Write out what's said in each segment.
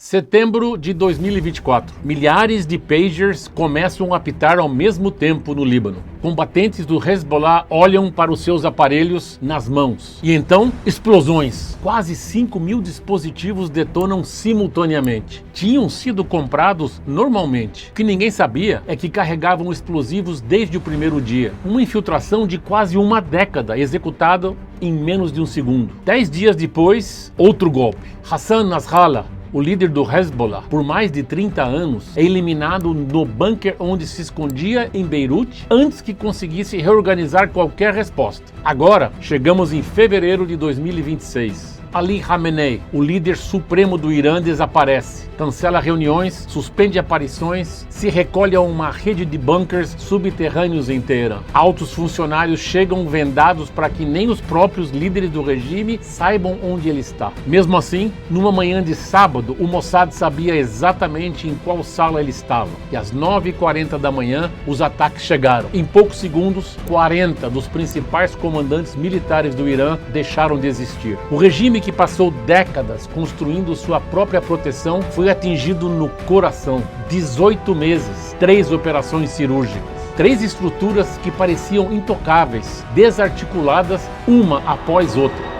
Setembro de 2024. Milhares de pagers começam a apitar ao mesmo tempo no Líbano. Combatentes do Hezbollah olham para os seus aparelhos nas mãos. E então, explosões. Quase 5.000 dispositivos detonam simultaneamente. Tinham sido comprados normalmente. O que ninguém sabia é que carregavam explosivos desde o primeiro dia. Uma infiltração de quase uma década, executada em menos de um segundo. 10 dias depois, outro golpe. Hassan Nasrallah, o líder do Hezbollah, por mais de 30 anos, é eliminado no bunker onde se escondia em Beirute antes que conseguisse reorganizar qualquer resposta. Agora, chegamos em fevereiro de 2026. Ali Khamenei, o líder supremo do Irã, desaparece, cancela reuniões, suspende aparições, se recolhe a uma rede de bunkers subterrâneos em Teherã. Altos funcionários chegam vendados para que nem os próprios líderes do regime saibam onde ele está. Mesmo assim, numa manhã de sábado, o Mossad sabia exatamente em qual sala ele estava. E às 9h40 da manhã, os ataques chegaram. Em poucos segundos, 40 dos principais comandantes militares do Irã deixaram de existir. O regime que passou décadas construindo sua própria proteção foi atingido no coração. 18 meses, 3 operações cirúrgicas, 3 estruturas que pareciam intocáveis, desarticuladas uma após outra.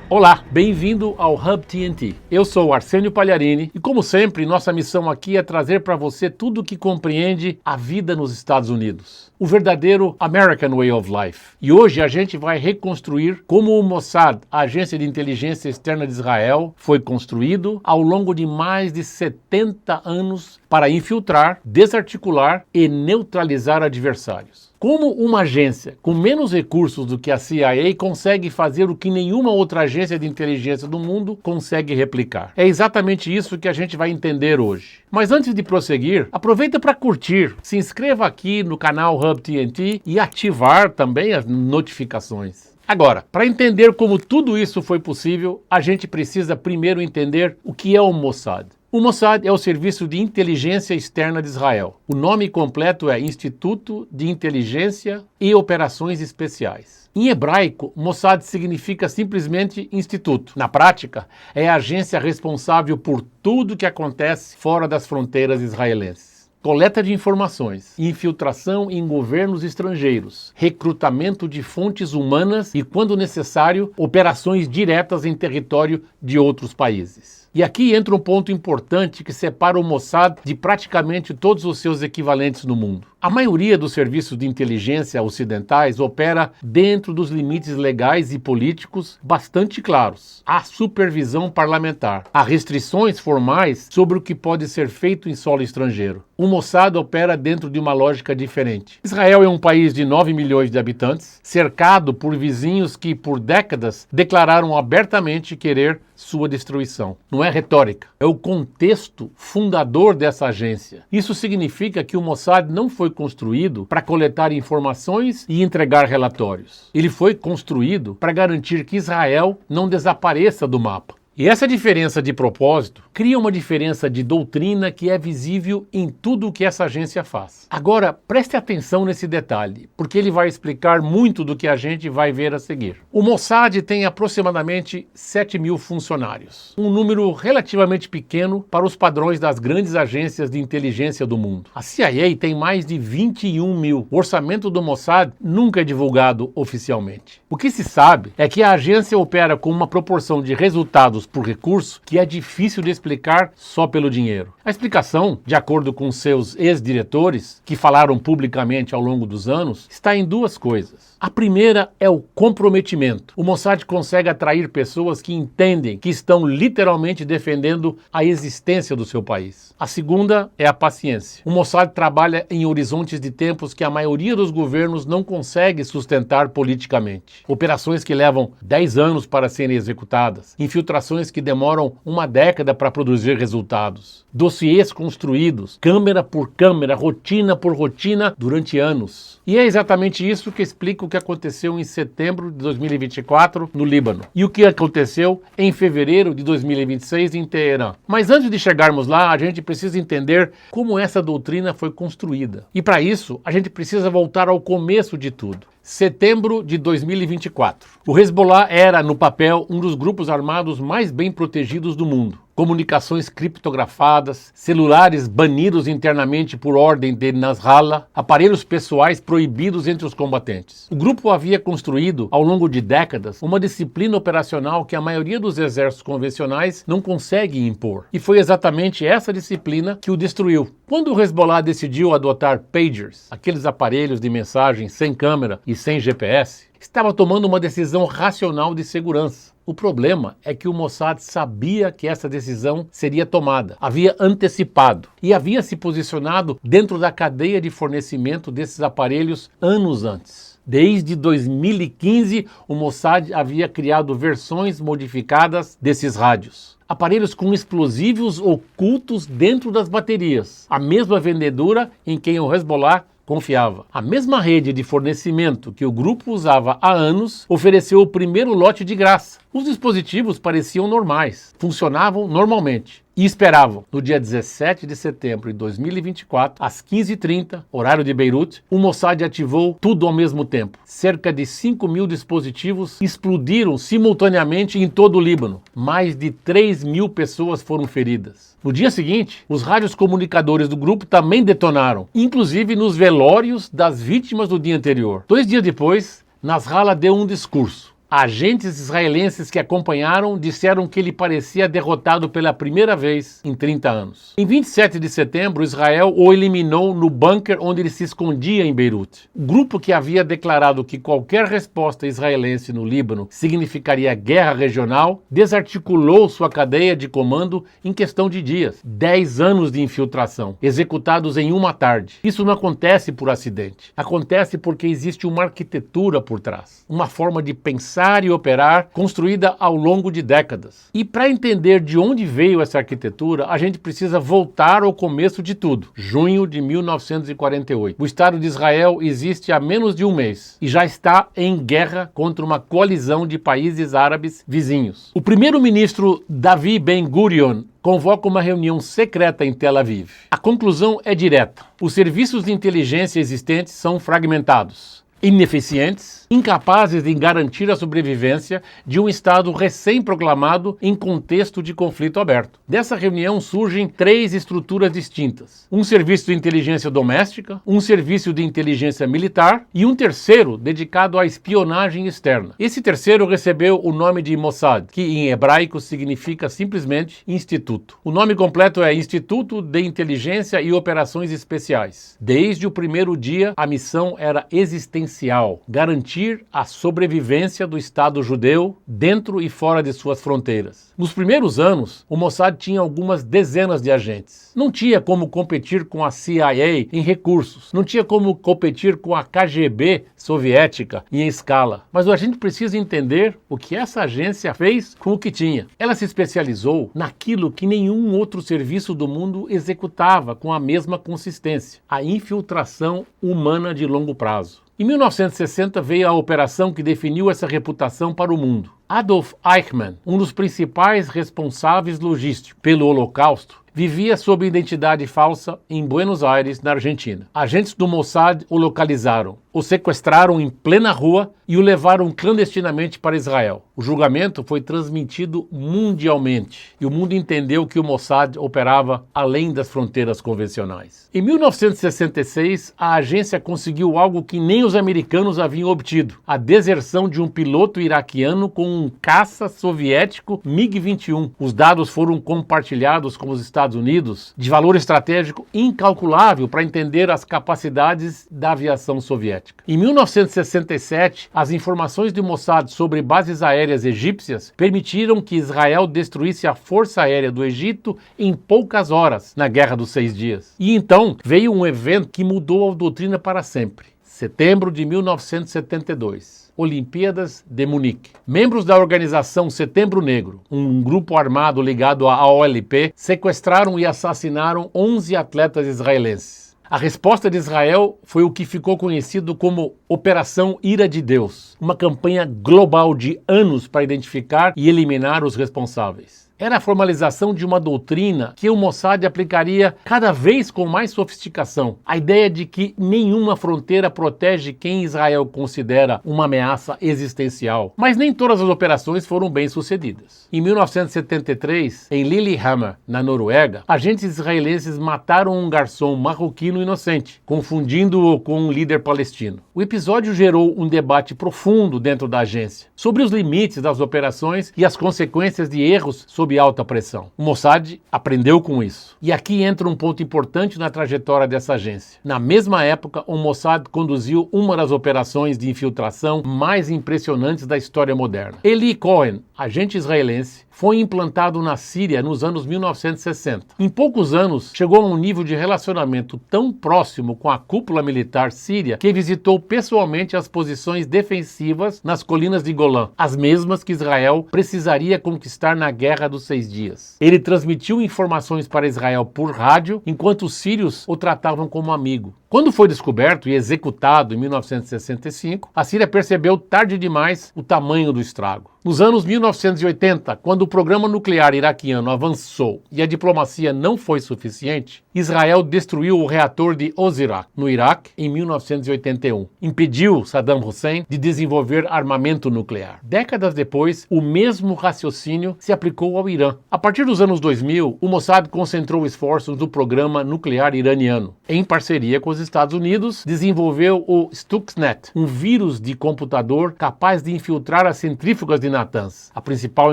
Olá, bem-vindo ao Hub TNT. Eu sou Arsênio Pagliarini e, como sempre, nossa missão aqui é trazer para você tudo o que compreende a vida nos Estados Unidos. O verdadeiro American Way of Life. E hoje a gente vai reconstruir como o Mossad, a agência de inteligência externa de Israel, foi construído ao longo de mais de 70 anos para infiltrar, desarticular e neutralizar adversários. Como uma agência com menos recursos do que a CIA consegue fazer o que nenhuma outra agência de inteligência do mundo consegue replicar? É exatamente isso que a gente vai entender hoje. Mas antes de prosseguir, aproveita para curtir, se inscreva aqui no canal Hub TNT e ativar também as notificações. Agora, para entender como tudo isso foi possível, a gente precisa primeiro entender o que é o Mossad. O Mossad é o Serviço de Inteligência Externa de Israel. O nome completo é Instituto de Inteligência e Operações Especiais. Em hebraico, Mossad significa simplesmente instituto. Na prática, é a agência responsável por tudo que acontece fora das fronteiras israelenses. Coleta de informações, infiltração em governos estrangeiros, recrutamento de fontes humanas e, quando necessário, operações diretas em território de outros países. E aqui entra um ponto importante que separa o Mossad de praticamente todos os seus equivalentes no mundo. A maioria dos serviços de inteligência ocidentais opera dentro dos limites legais e políticos bastante claros. Há supervisão parlamentar, há restrições formais sobre o que pode ser feito em solo estrangeiro. O Mossad opera dentro de uma lógica diferente. Israel é um país de 9 milhões de habitantes, cercado por vizinhos que por décadas declararam abertamente querer sua destruição. Não é retórica, é o contexto fundador dessa agência. Isso significa que o Mossad não foi construído para coletar informações e entregar relatórios. Ele foi construído para garantir que Israel não desapareça do mapa. E essa diferença de propósito cria uma diferença de doutrina que é visível em tudo o que essa agência faz. Agora, preste atenção nesse detalhe, porque ele vai explicar muito do que a gente vai ver a seguir. O Mossad tem aproximadamente 7.000 funcionários, um número relativamente pequeno para os padrões das grandes agências de inteligência do mundo. A CIA tem mais de 21.000. O orçamento do Mossad nunca é divulgado oficialmente. O que se sabe é que a agência opera com uma proporção de resultados por recurso que é difícil de explicar só pelo dinheiro. A explicação, de acordo com seus ex-diretores, que falaram publicamente ao longo dos anos, está em duas coisas. A primeira é o comprometimento. O Mossad consegue atrair pessoas que entendem que estão literalmente defendendo a existência do seu país. A segunda é a paciência. O Mossad trabalha em horizontes de tempos que a maioria dos governos não consegue sustentar politicamente. Operações que levam 10 anos para serem executadas, infiltrações que demoram uma década para produzir resultados, dossiês construídos, câmera por câmera, rotina por rotina, durante anos. E é exatamente isso que explica o que aconteceu em setembro de 2024 no Líbano e o que aconteceu em fevereiro de 2026 em Teherã. Mas antes de chegarmos lá, a gente precisa entender como essa doutrina foi construída. E para isso, a gente precisa voltar ao começo de tudo. Setembro de 2024. O Hezbollah era, no papel, um dos grupos armados mais bem protegidos do mundo. Comunicações criptografadas, celulares banidos internamente por ordem de Nasrallah, aparelhos pessoais proibidos entre os combatentes. O grupo havia construído, ao longo de décadas, uma disciplina operacional que a maioria dos exércitos convencionais não consegue impor. E foi exatamente essa disciplina que o destruiu. Quando o Hezbollah decidiu adotar pagers, aqueles aparelhos de mensagem sem câmera e sem GPS, estava tomando uma decisão racional de segurança. O problema é que o Mossad sabia que essa decisão seria tomada, havia antecipado e havia se posicionado dentro da cadeia de fornecimento desses aparelhos anos antes. Desde 2015, o Mossad havia criado versões modificadas desses rádios. Aparelhos com explosivos ocultos dentro das baterias. A mesma vendedora em quem o Hezbollah confiava. A mesma rede de fornecimento que o grupo usava há anos ofereceu o primeiro lote de graça. Os dispositivos pareciam normais, funcionavam normalmente e esperavam. No dia 17 de setembro de 2024, às 15h30, horário de Beirute, o Mossad ativou tudo ao mesmo tempo. Cerca de 5.000 dispositivos explodiram simultaneamente em todo o Líbano. Mais de 3.000 pessoas foram feridas. No dia seguinte, os rádios comunicadores do grupo também detonaram, inclusive nos velórios das vítimas do dia anterior. 2 dias depois, Nasrallah deu um discurso. Agentes israelenses que acompanharam disseram que ele parecia derrotado pela primeira vez em 30 anos. Em 27 de setembro, Israel o eliminou no bunker onde ele se escondia em Beirute. O grupo que havia declarado que qualquer resposta israelense no Líbano significaria guerra regional, desarticulou sua cadeia de comando em questão de dias. 10 anos de infiltração, executados em uma tarde. Isso não acontece por acidente. Acontece porque existe uma arquitetura por trás, uma forma de pensar e operar construída ao longo de décadas. E para entender de onde veio essa arquitetura, a gente precisa voltar ao começo de tudo. Junho de 1948. O Estado de Israel existe há menos de um mês e já está em guerra contra uma coalizão de países árabes vizinhos. O primeiro-ministro Davi Ben-Gurion convoca uma reunião secreta em Tel Aviv. A conclusão é direta. Os serviços de inteligência existentes são fragmentados, ineficientes, incapazes de garantir a sobrevivência de um Estado recém-proclamado em contexto de conflito aberto. Dessa reunião surgem 3 estruturas distintas. Um serviço de inteligência doméstica, um serviço de inteligência militar e um terceiro dedicado à espionagem externa. Esse terceiro recebeu o nome de Mossad, que em hebraico significa simplesmente Instituto. O nome completo é Instituto de Inteligência e Operações Especiais. Desde o primeiro dia, a missão era existencial, garantir a sobrevivência do Estado judeu dentro e fora de suas fronteiras. Nos primeiros anos, o Mossad tinha algumas dezenas de agentes. Não tinha como competir com a CIA em recursos, não tinha como competir com a KGB soviética em escala. Mas a gente precisa entender o que essa agência fez com o que tinha. Ela se especializou naquilo que nenhum outro serviço do mundo executava com a mesma consistência: a infiltração humana de longo prazo. Em 1960 veio a operação que definiu essa reputação para o mundo. Adolf Eichmann, um dos principais responsáveis logísticos pelo Holocausto, vivia sob identidade falsa em Buenos Aires, na Argentina. Agentes do Mossad o localizaram, o sequestraram em plena rua e o levaram clandestinamente para Israel. O julgamento foi transmitido mundialmente e o mundo entendeu que o Mossad operava além das fronteiras convencionais. Em 1966, a agência conseguiu algo que nem os americanos haviam obtido: a deserção de um piloto iraquiano com um caça soviético MiG-21. Os dados foram compartilhados com os Estados Unidos, de valor estratégico incalculável para entender as capacidades da aviação soviética. Em 1967, as informações do Mossad sobre bases aéreas egípcias permitiram que Israel destruísse a Força Aérea do Egito em poucas horas na Guerra dos 6 Dias. E então veio um evento que mudou a doutrina para sempre. Setembro de 1972. Olimpíadas de Munique. Membros da organização Setembro Negro, um grupo armado ligado à OLP, sequestraram e assassinaram 11 atletas israelenses. A resposta de Israel foi o que ficou conhecido como Operação Ira de Deus, uma campanha global de anos para identificar e eliminar os responsáveis. Era a formalização de uma doutrina que o Mossad aplicaria cada vez com mais sofisticação. A ideia de que nenhuma fronteira protege quem Israel considera uma ameaça existencial. Mas nem todas as operações foram bem sucedidas. Em 1973, em Lillehammer, na Noruega, agentes israelenses mataram um garçom marroquino inocente, confundindo-o com um líder palestino. O episódio gerou um debate profundo dentro da agência sobre os limites das operações e as consequências de erros sob alta pressão. O Mossad aprendeu com isso. E aqui entra um ponto importante na trajetória dessa agência. Na mesma época, o Mossad conduziu uma das operações de infiltração mais impressionantes da história moderna. Eli Cohen, agente israelense, foi implantado na Síria nos anos 1960. Em poucos anos, chegou a um nível de relacionamento tão próximo com a cúpula militar síria que visitou pessoalmente as posições defensivas nas colinas de Golã, as mesmas que Israel precisaria conquistar na Guerra dos 6 Dias. Ele transmitiu informações para Israel por rádio, enquanto os sírios o tratavam como amigo. Quando foi descoberto e executado em 1965, a Síria percebeu tarde demais o tamanho do estrago. Nos anos 1980, quando o programa nuclear iraquiano avançou e a diplomacia não foi suficiente, Israel destruiu o reator de Osirak, no Iraque, em 1981. Impediu Saddam Hussein de desenvolver armamento nuclear. Décadas depois, o mesmo raciocínio se aplicou ao Irã. A partir dos anos 2000, o Mossad concentrou esforços no programa nuclear iraniano. Em parceria com os Estados Unidos, desenvolveu o Stuxnet, um vírus de computador capaz de infiltrar as centrífugas de Natanz, a principal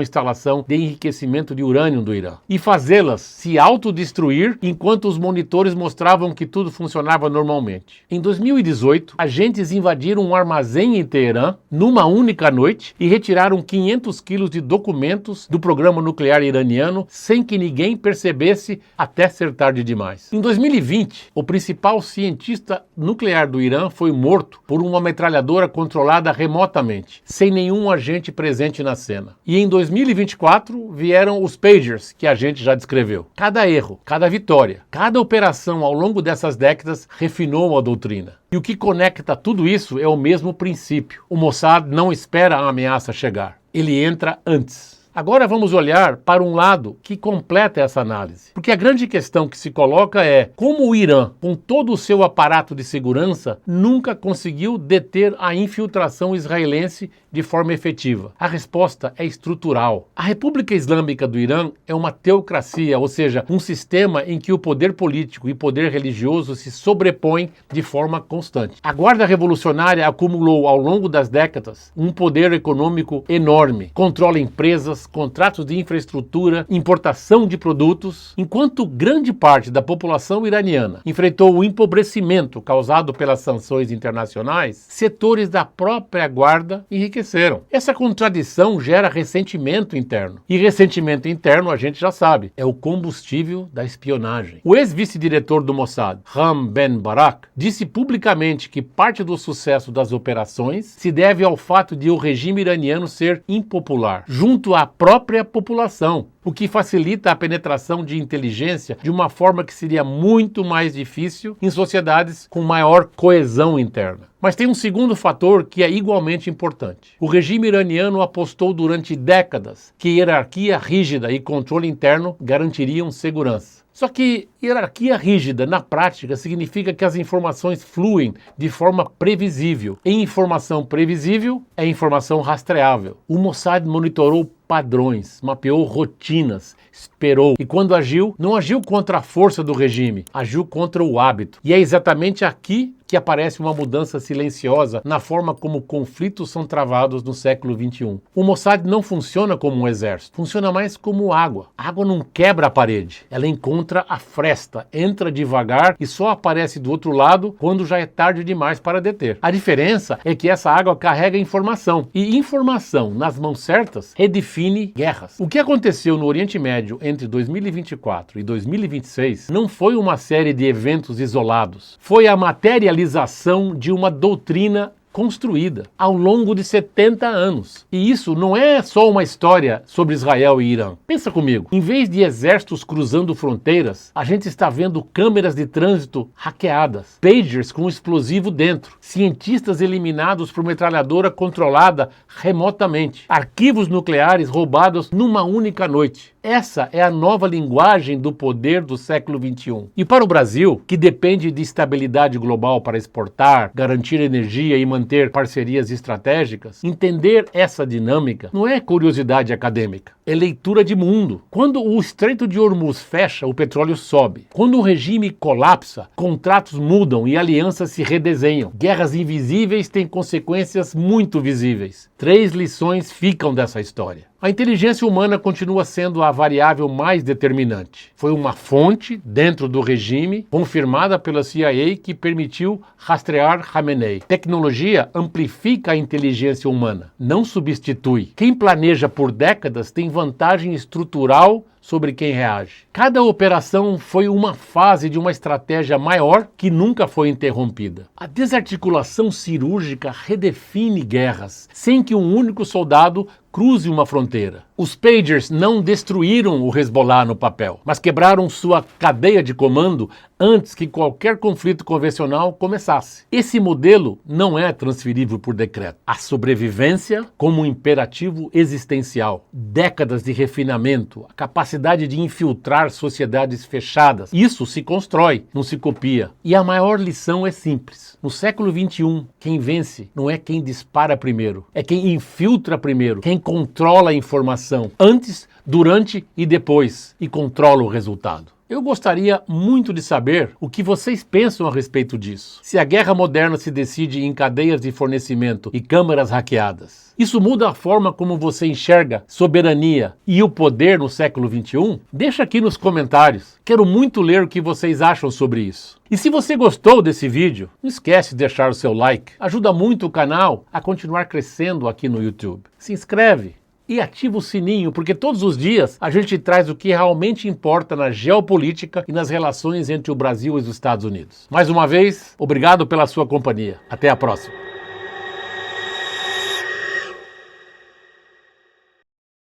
instalação de enriquecimento de urânio do Irã, e fazê-las se autodestruir enquanto os monitores mostravam que tudo funcionava normalmente. Em 2018, agentes invadiram um armazém em Teherã numa única noite e retiraram 500 quilos de documentos do programa nuclear iraniano sem que ninguém percebesse até ser tarde demais. Em 2020, o principal cientista nuclear do Irã foi morto por uma metralhadora controlada remotamente, sem nenhum agente presente na cena. E em 2024 vieram os pagers que a gente já descreveu. Cada erro, cada vitória, cada operação ao longo dessas décadas refinou a doutrina. E o que conecta tudo isso é o mesmo princípio. O Mossad não espera a ameaça chegar. Ele entra antes. Agora vamos olhar para um lado que completa essa análise. Porque a grande questão que se coloca é como o Irã, com todo o seu aparato de segurança, nunca conseguiu deter a infiltração israelense de forma efetiva. A resposta é estrutural. A República Islâmica do Irã é uma teocracia, ou seja, um sistema em que o poder político e poder religioso se sobrepõem de forma constante. A Guarda Revolucionária acumulou ao longo das décadas um poder econômico enorme, controla empresas, contratos de infraestrutura, importação de produtos, enquanto grande parte da população iraniana enfrentou o empobrecimento causado pelas sanções internacionais, setores da própria guarda enriqueceram. Essa contradição gera ressentimento interno. E ressentimento interno, a gente já sabe, é o combustível da espionagem. O ex-vice-diretor do Mossad, Ram Ben Barak, disse publicamente que parte do sucesso das operações se deve ao fato de o regime iraniano ser impopular, junto à própria população, o que facilita a penetração de inteligência de uma forma que seria muito mais difícil em sociedades com maior coesão interna. Mas tem um segundo fator que é igualmente importante. O regime iraniano apostou durante décadas que hierarquia rígida e controle interno garantiriam segurança. Só que hierarquia rígida, na prática, significa que as informações fluem de forma previsível. E informação previsível é informação rastreável. O Mossad monitorou padrões, mapeou rotinas, esperou. E quando agiu, não agiu contra a força do regime, agiu contra o hábito. E é exatamente aqui que aparece uma mudança silenciosa na forma como conflitos são travados no século XXI. O Mossad não funciona como um exército, funciona mais como água. A água não quebra a parede, ela encontra a fresta, entra devagar e só aparece do outro lado quando já é tarde demais para deter. A diferença é que essa água carrega informação, e informação nas mãos certas redefine guerras. O que aconteceu no Oriente Médio entre 2024 e 2026 não foi uma série de eventos isolados, foi a materialização de uma doutrina construída ao longo de 70 anos. E isso não é só uma história sobre Israel e Irã. Pensa comigo, em vez de exércitos cruzando fronteiras, a gente está vendo câmeras de trânsito hackeadas, pagers com explosivo dentro, cientistas eliminados por metralhadora controlada remotamente, arquivos nucleares roubados numa única noite. Essa é a nova linguagem do poder do século XXI. E para o Brasil, que depende de estabilidade global para exportar, garantir energia e manter parcerias estratégicas, entender essa dinâmica não é curiosidade acadêmica, é leitura de mundo. Quando o Estreito de Hormuz fecha, o petróleo sobe. Quando o regime colapsa, contratos mudam e alianças se redesenham. Guerras invisíveis têm consequências muito visíveis. 3 lições ficam dessa história. A inteligência humana continua sendo a variável mais determinante. Foi uma fonte dentro do regime, confirmada pela CIA, que permitiu rastrear Khamenei. Tecnologia amplifica a inteligência humana, não substitui. Quem planeja por décadas tem vantagem estrutural sobre quem reage. Cada operação foi uma fase de uma estratégia maior que nunca foi interrompida. A desarticulação cirúrgica redefine guerras, sem que um único soldado cruze uma fronteira. Os pagers não destruíram o Hezbollah no papel, mas quebraram sua cadeia de comando antes que qualquer conflito convencional começasse. Esse modelo não é transferível por decreto. A sobrevivência como um imperativo existencial. Décadas de refinamento, a capacidade de infiltrar sociedades fechadas. Isso se constrói, não se copia. E a maior lição é simples. No século XXI, quem vence não é quem dispara primeiro, é quem infiltra primeiro, quem controla a informação antes, durante e depois e controla o resultado. Eu gostaria muito de saber o que vocês pensam a respeito disso. Se a guerra moderna se decide em cadeias de fornecimento e câmaras hackeadas, isso muda a forma como você enxerga soberania e o poder no século XXI? Deixa aqui nos comentários. Quero muito ler o que vocês acham sobre isso. E se você gostou desse vídeo, não esquece de deixar o seu like. Ajuda muito o canal a continuar crescendo aqui no YouTube. Se inscreve e ativa o sininho, porque todos os dias a gente traz o que realmente importa na geopolítica e nas relações entre o Brasil e os Estados Unidos. Mais uma vez, obrigado pela sua companhia. Até a próxima.